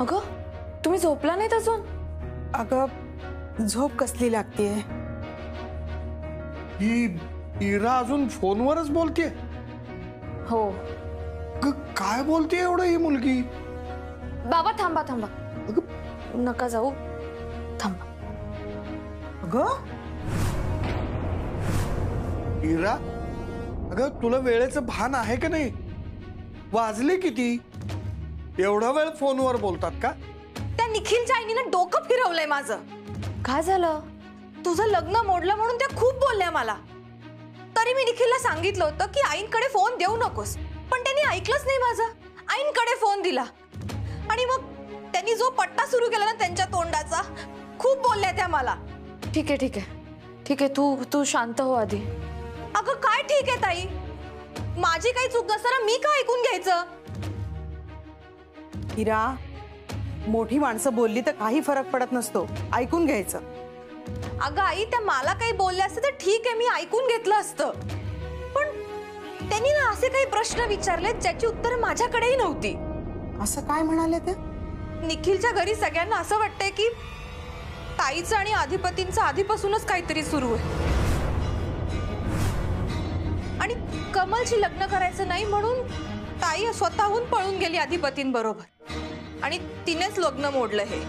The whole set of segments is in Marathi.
अगं तुम्ही झोपला नाहीत अजून? अगं झोप कसली लागतीये? ही इरा अजून फोनवरच बोलतेय? हो. काय बोलते एवढं ही मुलगी? बाबा थांबा थांबा, नका जाऊ, थांबा. अगं इरा, अगं तुला वेळेचं भान आहे का नाही? वाजले किती? एवढा वेळ फोनवर बोलतात का? त्या निखिलच्या आईने डोकं फिरवलंय माझं. काय झालं? तुझं लग्न मोडलं म्हणून त्या खूप बोलल्या मला. तरी मी निखिलला सांगितलं होतं की आईंकडे फोन देऊ नकोस, पण त्यांनी ऐकलंच नाही माझं. आईंकडे फोन दिला आणि मग त्यांनी जो पट्टा सुरू केला ना त्यांच्या तोंडाचा, खूप बोलल्या त्या मला. ठीक आहे ठीक आहे ठीक आहे, तू शांत हो आधी. अगं काय ठीक आहे ताई, माझी काही चूक नसताना मी का ऐकून घ्यायचं? हिरा, मोठी माणसं बोलली तर काही फरक पडत नसतो, ऐकून घ्यायचं. अगं आई, त्या मला काही बोलल्या असते तर ठीक आहे, मी ऐकून घेतलं असतं. पण त्यांनी ना असे काही प्रश्न विचारले ज्याची उत्तर माझ्याकडेही नव्हती. असं काय म्हणाले ते? निखिलच्या घरी सगळ्यांना असं वाटतंय की ताईचं आणि अधिपतींचं आधीपासूनच काहीतरी सुरू आहे आणि कमलशी लग्न करायचं नाही म्हणून ताई स्वतःहून पळून गेली अधिपतींबरोबर आणि तिनेच लग्न मोडलं हे.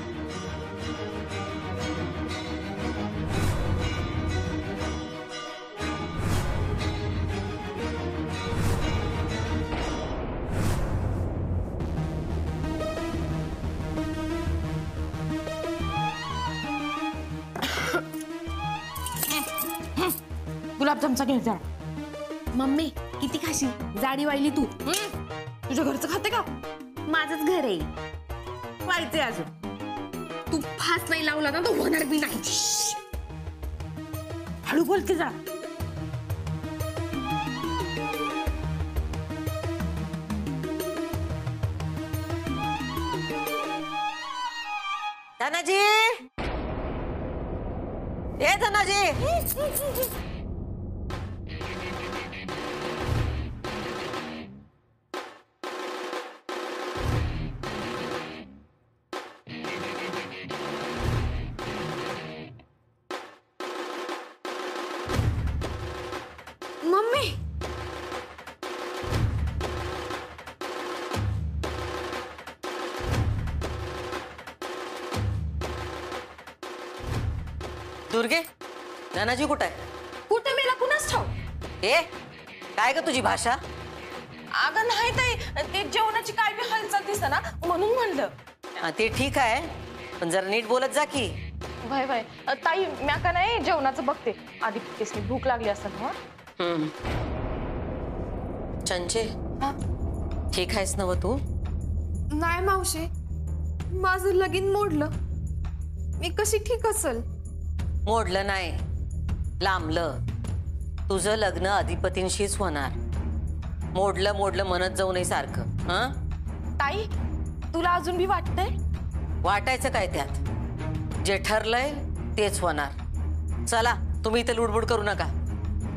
गुलाबजामचा घे जा. मम्मी किती खाशी? जाडी वाहिली तू. तुझ्या घरचं खाते का? माझंच घर आहे, व्हायचंय अजून. तू फास नाही लावला ना तो होणार बी नाही. हळू बोलते जा. धनाजी, ए धनाजी, मम्मी दुर्गे, धनाजी कुठे आहे? कुठे मेला कुणास ठाऊ? ए काय ग तुझी भाषा? अगं नाही ताई, ते जेवणाची काय बी हालचाल दिसत ना म्हणून म्हणलं. ते ठीक आहे, पण जरा नीट बोलत जा की. भाई भाई ताई, म्या का नाही जेवणाचं बघते, आधी केसनी भूक लागली असेल. हो चंचे, ठीक आहेस ना तू? नाही मावशी, माझं लगीन मोडलं, मी कशी ठीक असेल? मोडलं नाही, लांबलं. तुझं लग्न अधिपतींशीच होणार. मोडलं मोडलं म्हणत जाऊ नये सारखं. हं ताई, तुला अजून बी वाटतंय? वाटायचं काय त्यात? जे ठरलंय तेच होणार. चला, तुम्ही इथे लुडबुड करू नका.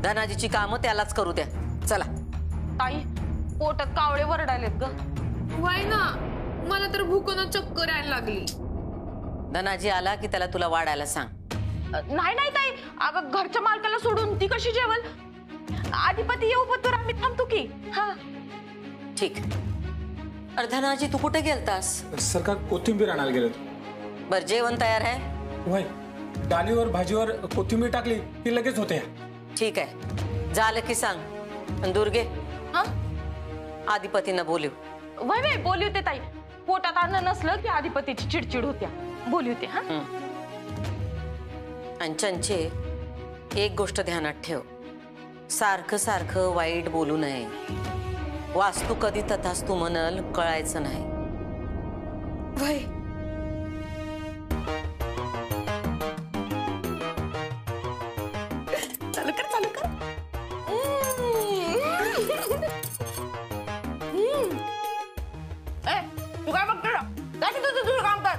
धनाजीची कामं त्यालाच करू द्या. चला. ताई, पोटात कावळे वरडालेत ग. वय ना, मला तर भूकून चक्कर यायला लागली. धनाजी आला की त्याला तुला वाढायला सांग. नाही नाही ताई, अगं घरच्या मालकाला सोडून ती कशी जेवल? अधिपती येऊ पतूर आम्ही थांबतो की. हा ठीक. अरे धनाजी, तू कुठे गेलतास? सरकार कोथिंबीर आणायला गेलो. बर, जेवण तयार आहे? वय, डालीवर भाजीवर कोथिंबीर टाकली की लगेच होते. ठीक आहे, झालं की सांग. दुर्गे, हा अधिपतींना बोलू. वय वय बोली होते ताई, पोटात अन्न नसलं की अधिपतीची चिडचिड होत्या, बोली होते. हा आणि चंचे, एक गोष्ट ध्यानात ठेव, सारखं सारखं वाईट बोलू नये. वास्तू कधी तथास्तू म्हणल कळायचं नाही. वय चालू कर चालू कर. तू काय बघतो? तुझं काम कर.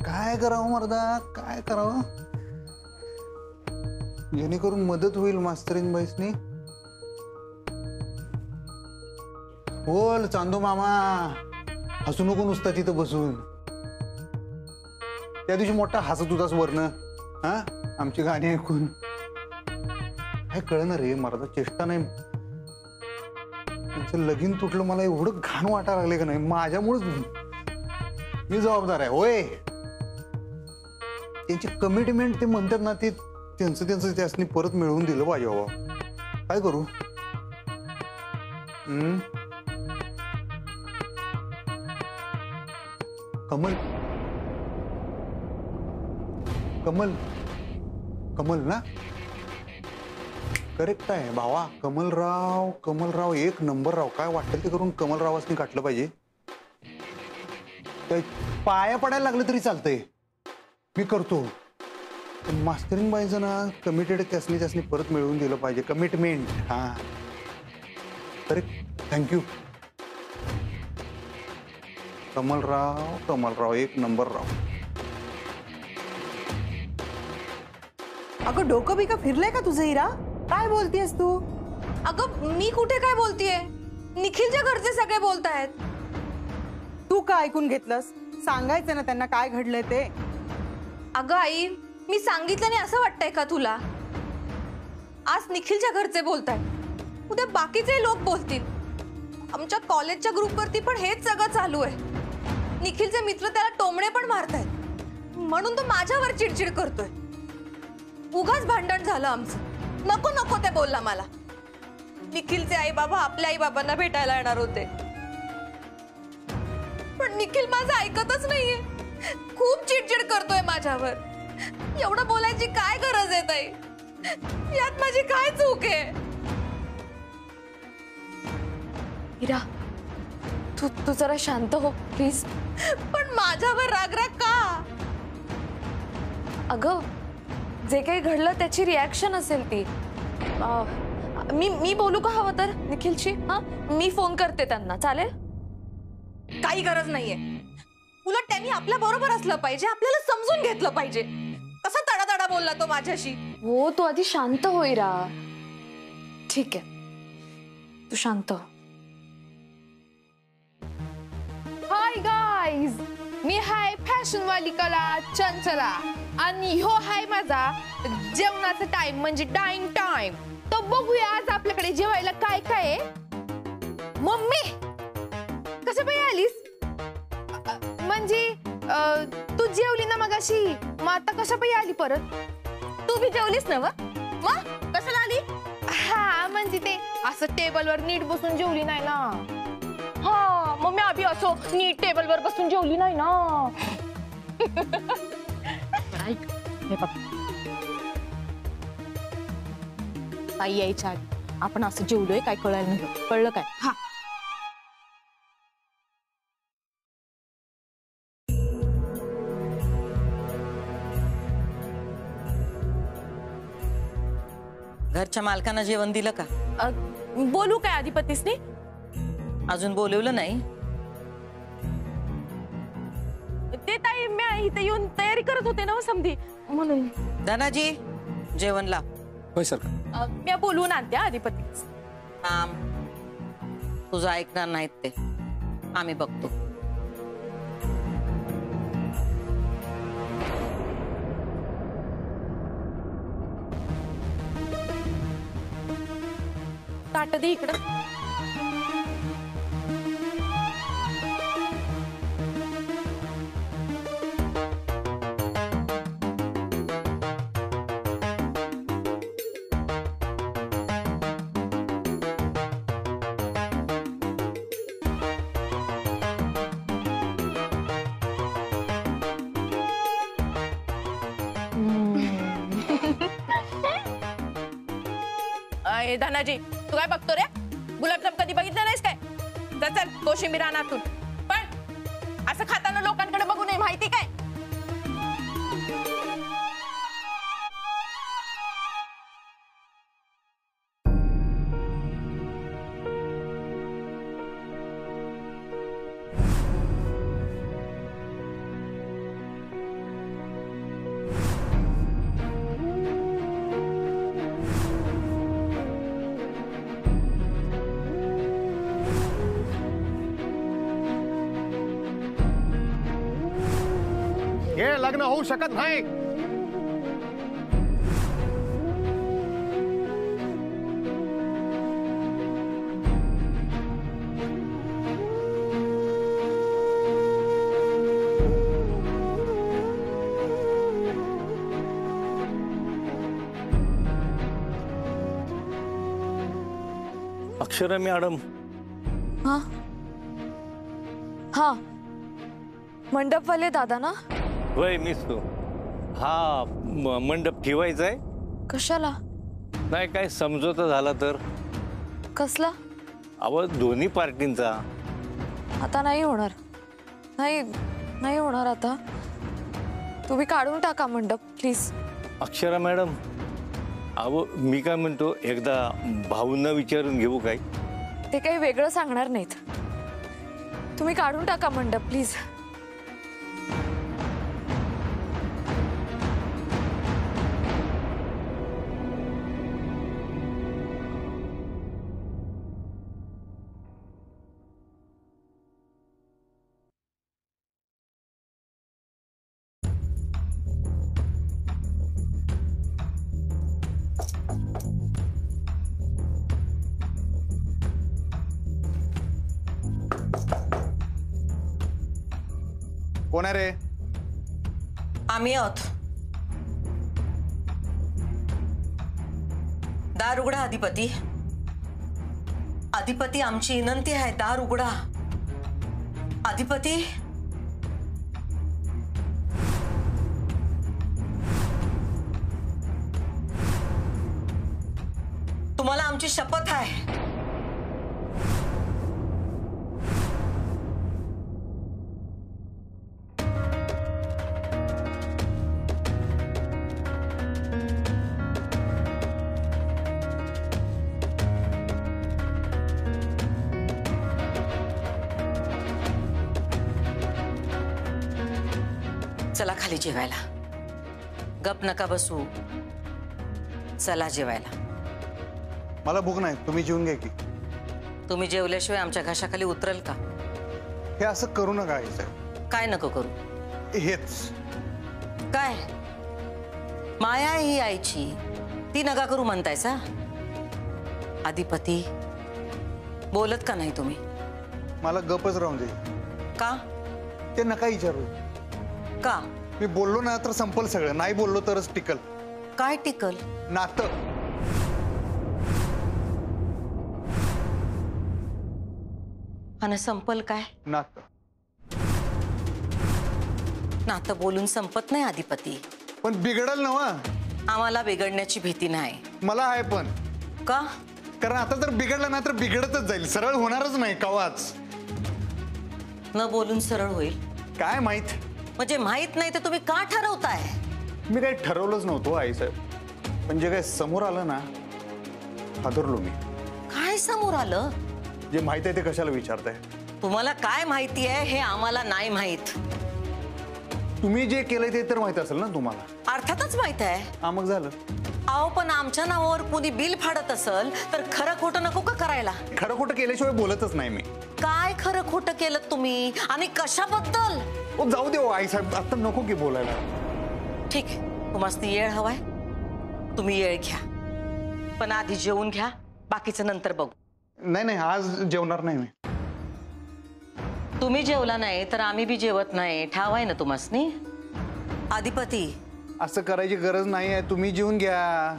काय करावं मर्दा, काय करावं? जेणेकरून मदत होईल मास्तरीन बाईसनी. बोल चांदू मामा, हसू नको नुसता तिथं बसून. त्या दिवशी मोठा हसत होतास वरन, हा आमची गाणी ऐकून. काय कळणार रे मला तर, चेष्टा नाही. त्यांचं लगीन तुटलं मला एवढं घाण वाटायला लागले का नाही, माझ्यामुळेच मी जबाबदार आहे होय. त्यांची कमिटमेंट ते म्हणतात ना, ते त्यांचं त्यासनी परत मिळवून दिलं पाहिजे बाबा. काय करू? कमल कमल कमल ना, करेक्ट आहे भावा. कमलराव एक नंबर राव. काय वाटेल ते करून कमलरावासनी काटलं पाहिजे. पाया पडायला लागलं तरी चालतंय, मी करतो. मास्तरीन बाईचं ना कमिटेड त्यासनी परत मिळवून दिलं पाहिजे. कमिटमेंट. हा करेक्ट. थँक्यू कमलराव एक नंबर राव. अगं डोकं बिकं फिरलंय का तुझं हिरा? काय बोलतेस तू? अगं मी कुठे काय बोलतीये, निखिलच्या घरचे सगळे बोलतायत. तू का ऐकून घेतलंस? सांगायचं ना त्यांना काय घडलंय ते. अगं आई, मी सांगितलं नाही असं वाटतंय का तुला? आज निखिलच्या घरचे बोलतायत, उद्या बाकीचे लोक बोलतील. आमच्या कॉलेजच्या ग्रुपवरती पण हेच सगळं चालू आहे. निखिलचे मित्र त्याला टोमणे पण मारतायत, म्हणून तो माझ्यावर चिडचिड करतोय. उगाच भांडण झालं आमचं. नको नको ते बोलला मला. निखिलचे आई बाबा आपल्या आई बाबांना भेटायला येणार होते, पण निखिल माझं ऐकतच नाहीये. खूप चिडचिड करतोय माझ्यावर. एवढं बोलायची काय गरज आहे ताई? यात माझी काय चूक आहे? इरा, तू जरा शांत हो प्लीज. पण माझ्यावर राग का? अगं जे काही घडलं त्याची रिॲक्शन असेल ती. मी बोलू का हवं तर निखिलशी? हा, मी फोन करते त्यांना, चालेल? काही गरज नाहीये. उलट त्यांनी आपल्या बरोबर असलं पाहिजे, आपल्याला समजून घेतलं पाहिजे. कसा तडातडा बोलला तो माझ्याशी. हो, तू आधी शांत हो इरा. ठीक आहे, तू शांत हो. हाय गाईज, मी हाय फॅशनवाली कला चंचला आणि ह्यो हाय माझा जेवणाचा टाइम म्हणजे डाईंग टाइम. तर बघूया आज आपल्याकडे जेवायला काय काय आहे. मम्मी कसं बाई आलीस? म्हणजे तू जेवली ना मगाशी, मग आता कशा बाई आली परत? तू बी जेवलीस ना? मग कशाला आली? हा म्हणजे ते असं टेबलवर नीट बसून जेवली नाही ना. हा, मग मी आधी असो नीट टेबलवर बसून जेवली नाही ना. ऐक हे बघ, ताई यायच्या आधी आपण असं जेवलोय काय कळायला नाही, कळलं काय? हा. घरच्या मालकांना जेवण दिलं का? बोलू काय अधिपतीसनी? अजून बोलवलं नाही. ते ताई मी इथे येऊन तयारी करत होते ना समधी, म्हणून. धनाजी जेवण लाव. होय सर. मी बोलून आणते अधिपती. तुझं ऐकणार नाहीत ते, आम्ही बघतो. ताट दे इकडं. धनाजी तू काय बघतो रे? गुलाबजाम कधी बघितलं नाहीस काय? चल कोशिंबीर रानातून. पण असं खाताना लोकांकडे बघू नये, माहिती काय? हे लग्न होऊ शकत नाही. अक्षरा मॅडम. हा हा मंडपवाले दादा ना? वय मीच तो. हा मंडप ठेवायचा आहे. कशाला? नाही काय समझोता झाला तर. कसला? अहो दोन्ही पार्टींचा. आता नाही होणार. नाही नाही होणार आता. तुम्ही काढून टाका मंडप प्लीज. अक्षरा मॅडम, अहो मी काय म्हणतो, एकदा भाऊंना विचारून घेऊ काय? ते काही वेगळं सांगणार नाहीत. तुम्ही काढून टाका मंडप प्लीज. कोण आहे रे? आम्ही आहोत. दार उघडा अधिपती. अधिपती, आमची विनंती आहे, दार उघडा. अधिपती. तुम्हाला आमची शपथ आहे. चला खाली जेवायला. गप नका बसू. चला जेवायला. मला भूक नाही, तुम्ही जेवून घ्या की. तुम्ही जेवल्याशिवाय आमच्या घशाखाली उतरेल का? हे असं करू नका आई साहेब. काय नको करू? हेच काय माया आहे ही आईची, ती नका करू म्हणतायसा? अधिपती बोलत का नाही तुम्ही? मला गपच राहून दे. का? ते नका विचारू. का? मी बोललो ना तर संपल सगळं, नाही बोललो तरच टिकल. काय टिकल? नातं. आणि संपल काय? नातं. नातं बोलून संपत नाही अधिपती. पण बिघडल नवा. आम्हाला बिघडण्याची भीती नाही. मला आहे पण. का? कारण आता जर बिघडलं ना तर बिघडतच जाईल, सरळ होणारच नाही कवाच. न बोलून सरळ होईल काय माहित? म्हणजे माहित नाही तर तुम्ही का ठरवताय? मी काही ठरवलंच नव्हतो आई साहेब, पण जे काही समोर आलं ना हादरलो मी. काय समोर आलं? जे माहित आहे ते कशाला विचारताय? तुम्हाला काय माहिती आहे हे आम्हाला नाही माहित. तुम्ही जे केलंय ते तर माहित असेल ना तुम्हाला. अर्थातच माहित आहे. हा मग झालं. अहो पण आमच्या नावावर कुणी बिल फाडत असेल तर खरं खोटं नको का करायला? खरं खोटं केल्याशिवाय बोलतच नाही मी. काय खरं खोटं केलं तुम्ही आणि कशाबद्दल? जाऊ दे आई साहेब, आता नको की बोलायला. ठीक आहे, तुम्हाला येळ हवाय, तुम्ही येळ घ्या, पण आधी जेवून घ्या, बाकीचं नंतर बघू. नाही नाही, आज जेवणार नाही मी. तुम्ही जेवला नाही तर आम्ही बी जेवत नाही, ठाव आहे ना तुम्हासनी? अधिपती असं करायची गरज नाही आहे, तुम्ही जेवून घ्या.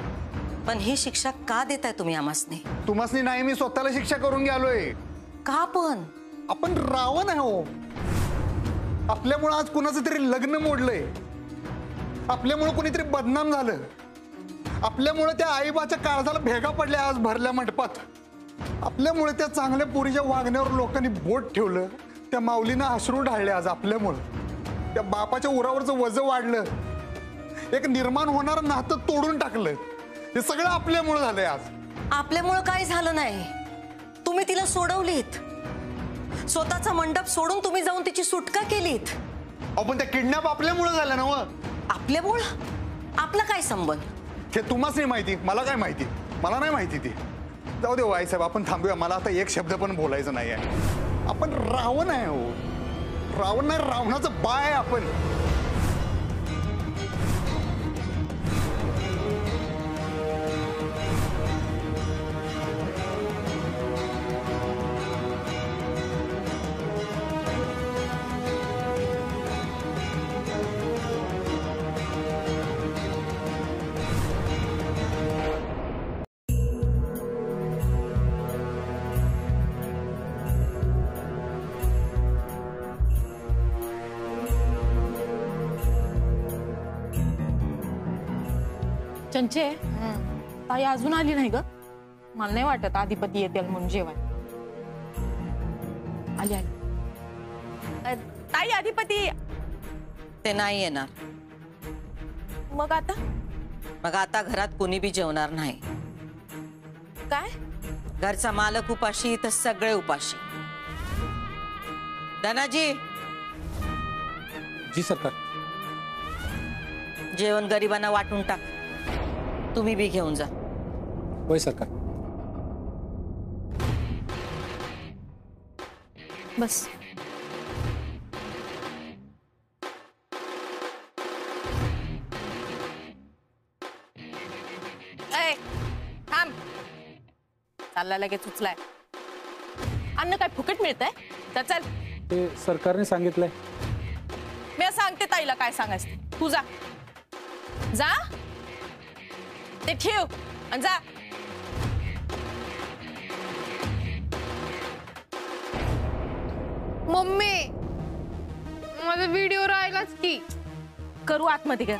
पण ही शिक्षा का देताय तुम्ही आम्हासनी? तुम्हासनी नाही, मी स्वतःला शिक्षा करून गेलोय. का पण? आपण रावण आहे हो. आपल्यामुळं आज कुणाचं तरी लग्न मोडलंय, आपल्यामुळं कोणीतरी बदनाम झालं, आपल्यामुळे त्या आईबाच्या काळजाला भेगा पडल्या आज भरल्या मंडपात, आपल्यामुळे त्या चांगल्या पोरीच्या वागण्यावर लोकांनी बोट ठेवलं, त्या माऊलीनं अश्रू ढाळले आज आपल्यामुळं, त्या बापाच्या उरावरचं वजन वाढलं, एक निर्माण होणारं नातं तोडून टाकलं. हे सगळं आपल्यामुळे झालंय आज. आपल्यामुळं काय झालं नाही, तुम्ही तिला सोडवलीत. स्वतःचा मंडप सोडून तुम्ही जाऊन तिची सुटका केलीत. आपण त्या किडनॅप आपल्यामुळे झालं ना. आपल्यामुळं? आपला काय संबंध? हे तुम्हाच नाही माहिती, मला काय माहिती, मला नाही माहिती ती. जाऊ दे आई साहेब, आपण थांबूया. मला आता एक शब्द पण बोलायचं नाही आहे. आपण रावण आहे हो, रावण नाही, रावणाचं बाळ आहे आपण. चंचे ताई अजून आली नाही ग. मला नाही वाटत अधिपती येतील म्हणून जेवाय. आली आली. ताई अधिपती ते नाही येणार. मग आता घरात कोणी बी जेवणार नाही. काय? घरचा मालक उपाशी तर सगळे उपाशी. धनाजी जी सरकार. जेवण गरिबांना वाटून टाक. तुम्ही बी घेऊन जा. होय सरकार. बस. थांब. चालला लगेच उचलाय. अन्न काय फुकट मिळतंय? तर चल. ते सरकारने सांगितलंय. मी सांगते ताईला काय सांगायचं. तू जा जा. ते ठेव आणि जा. मम्मी माझा व्हिडिओ राहिलाच की. करू आतमध्ये घ्या.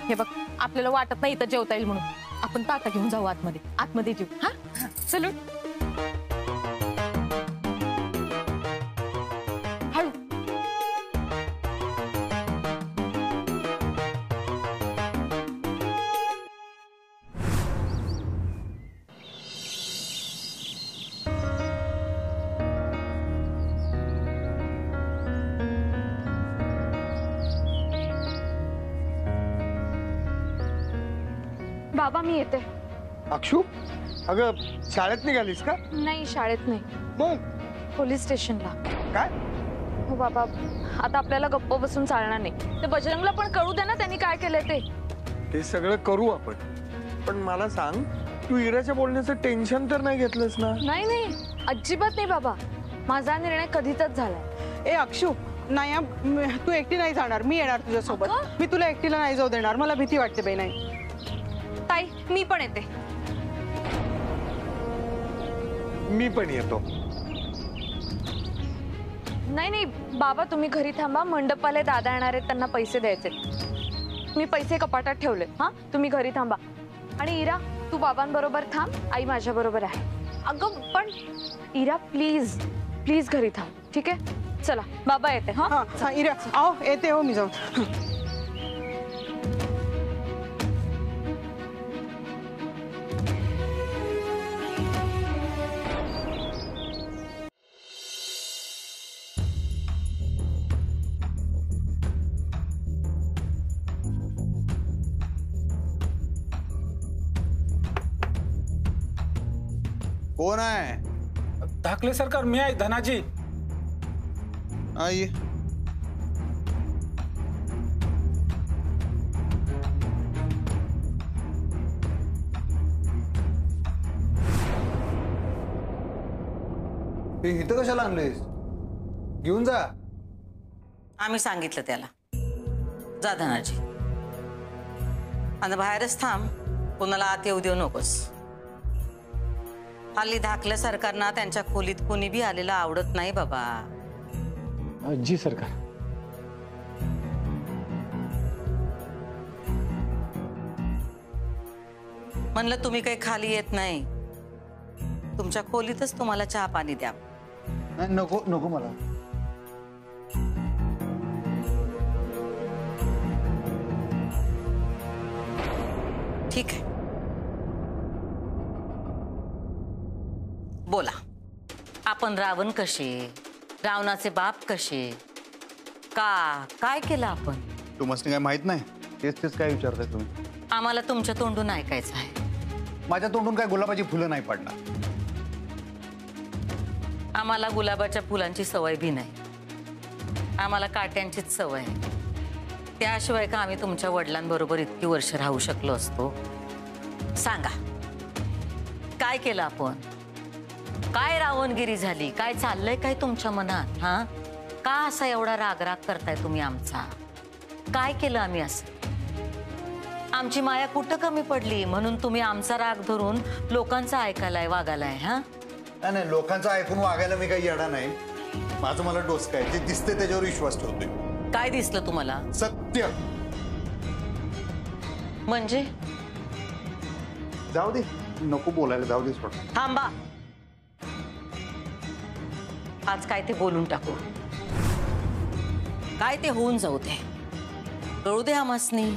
हे बघ आपल्याला वाटत नाही इथं जेवता येईल म्हणून. आपण ताटा घेऊन जाऊ आतमध्ये. आतमध्ये जेऊ. हा चलू. हळू. बाबा मी येते. अक्षू अगं शाळेत निघालीस का? नाही शाळेत नाही, मग पोलीस स्टेशनला. काय? हो बाबा आता आपल्याला गप्प बसून चालणार नाही. ते बजरंगला पण कळू दे ना त्यांनी काय केलंय ते सगळं करू आपण. पण मला सांग, तू इराच्या बोलण्याचं टेन्शन तर नाही घेतलंस ना? नाही नाही अजिबात नाही बाबा. माझा निर्णय कधीचाच झालाय. ए अक्षू नाही तू एकटी नाही जाणार. मी येणार तुझ्यासोबत. मी तुला एकटीला नाही जाऊ देणार. मला भीती वाटते बाई. नाही ताई मी पण येते. मी पण येतो. नाही नाही बाबा तुम्ही घरी थांबा. मंडपवाले दादा येणार आहेत, त्यांना पैसे द्यायचे. मी पैसे कपाटात ठेवले. हा तुम्ही घरी थांबा. आणि इरा तू बाबांबरोबर थांब. आई माझ्या बरोबर आहे. अगं पण इरा प्लीज प्लीज घरी थांब. ठीक आहे चला बाबा येते. हा हा इरा आओ येते हो मी जाऊन. कोण आहे? धाकले सरकार मी आहे धनाजी. आई इथं कशाला आणलेस? घेऊन जा. आम्ही सांगितलं त्याला. जा धनाजी. आणि बाहेरच थांब. कोणाला आत येऊ देऊ नकोस. हल्ली धाकल्या सरकारना त्यांच्या खोलीत कोणी बी आलेला आवडत नाही बाबा. जी सरकार. म्हणलं तुम्ही काही खाली येत नाही. तुमच्या खोलीतच तुम्हाला चहा पाणी द्या. नाही नको नको मला. ठीक आहे बोला. आपण रावण कसे, रावणाचे बाप कसे, काय केलं आपण? तुम्हाला काय माहित नाही? तेच काय विचारताय तुम्ही? आम्हाला तुमच्या तोंडून ऐकायचं आहे. माझ्या तोंडून काय गुलाबाची फुलं नाही पडणार. आम्हाला गुलाबाच्या फुलांची सवय भी नाही. आम्हाला काट्यांचीच सवय आहे. त्याशिवाय का आम्ही तुमच्या वडिलांबरोबर इतकी वर्ष राहू शकलो असतो? सांगा काय केलं आपण? काय रावणगिरी झाली? काय चाललंय काय तुमच्या मनात? हा का असा एवढा रागराग करताय तुम्ही आमचा? काय केलं आम्ही असं? आमची माया कुठं कमी पडली म्हणून तुम्ही आमचा राग धरून लोकांचं ऐकायलाय वागायलाय? हा नाही लोकांचं ऐकून वागायला मी काही येणार नाही. माझं मला डोसकं आहे. जे दिसते त्याच्यावर विश्वास ठेवतोय. काय दिसलं तुम्हाला? सत्य. म्हणजे जाऊ दे, नको बोलायला, जाऊ दे सोड. थांबा. आज काय ते बोलून टाकू. काय ते होऊन जाऊ दे. कळू दे आमासनी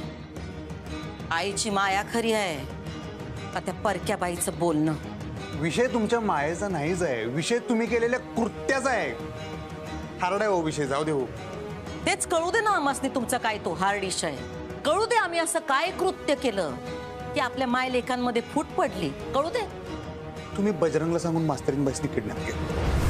आईची माया खरी आहे का त्या परक्या बाईचं बोलणं. विषय तुमच्या मायेचा नाहीच आहे, विषय तुम्ही केलेल्या कृत्याचा आहे. हार्ड आहे हो विषय, जाऊ दे हो. तेच कळू दे ना आमासनी तुमचा काय तो हार्ड इश आहे. कळू दे आम्ही असं काय कृत्य केलं की आपल्या मायलेखांमध्ये फूट पडली. कळू दे. तुम्ही बजरंगला सांगून मास्तरीन बाईसनी किडनॅप केलं.